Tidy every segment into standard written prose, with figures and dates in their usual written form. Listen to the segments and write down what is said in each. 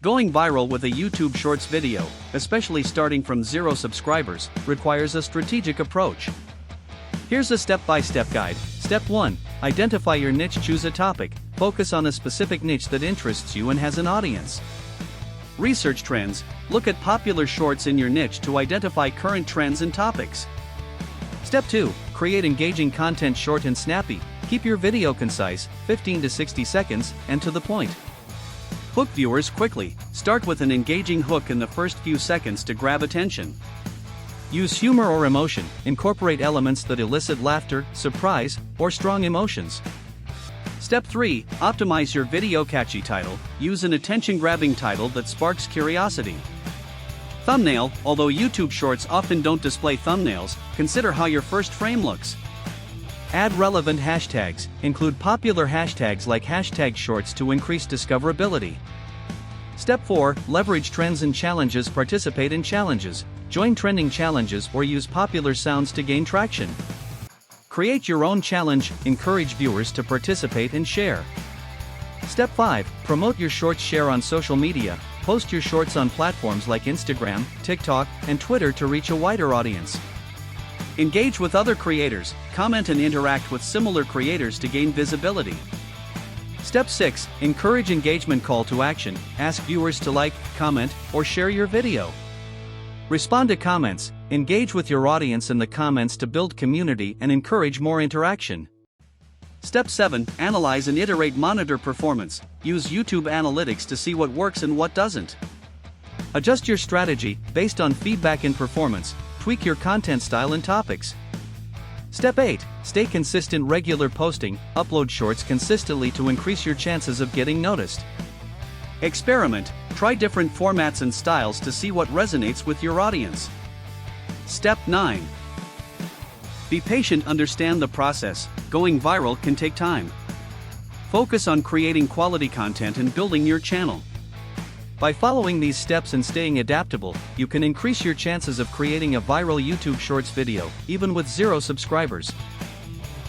Going viral with a YouTube Shorts video, especially starting from 0 subscribers, requires a strategic approach. Here's a step-by-step guide. Step 1. Identify your niche. Choose a topic. Focus on a specific niche that interests you and has an audience. Research trends. Look at popular shorts in your niche to identify current trends and topics. Step 2. Create engaging content. Short and snappy. Keep your video concise, 15 to 60 seconds, and to the point. Hook viewers quickly. Start with an engaging hook in the first few seconds to grab attention. Use humor or emotion. Incorporate elements that elicit laughter, surprise, or strong emotions. Step 3. Optimize your video. Catchy title. Use an attention-grabbing title that sparks curiosity. Thumbnail. Although YouTube Shorts often don't display thumbnails, consider how your first frame looks. Add relevant hashtags. Include popular hashtags like #shorts to increase discoverability. Step 4. Leverage trends and challenges. Participate in challenges. Join trending challenges or use popular sounds to gain traction. Create your own challenge. Encourage viewers to participate and share. Step 5. Promote your shorts. Share on social media. Post your shorts on platforms like Instagram, TikTok, and Twitter to reach a wider audience. Engage with other creators. Comment and interact with similar creators to gain visibility. Step 6. Encourage engagement. Call to action. Ask viewers to like, comment, or share your video. Respond to comments. Engage with your audience in the comments to build community and encourage more interaction. Step 7. Analyze and iterate. Monitor performance. Use YouTube analytics to see what works and what doesn't. Adjust your strategy based on feedback and performance. Tweak your content style and topics. Step 8. Stay consistent. Regular posting. Upload shorts consistently to increase your chances of getting noticed. Experiment. Try different formats and styles to see what resonates with your audience. Step 9. Be patient. Understand the process. Going viral can take time. Focus on creating quality content and building your channel. By following these steps and staying adaptable, you can increase your chances of creating a viral YouTube Shorts video, even with 0 subscribers.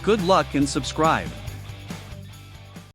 Good luck and subscribe.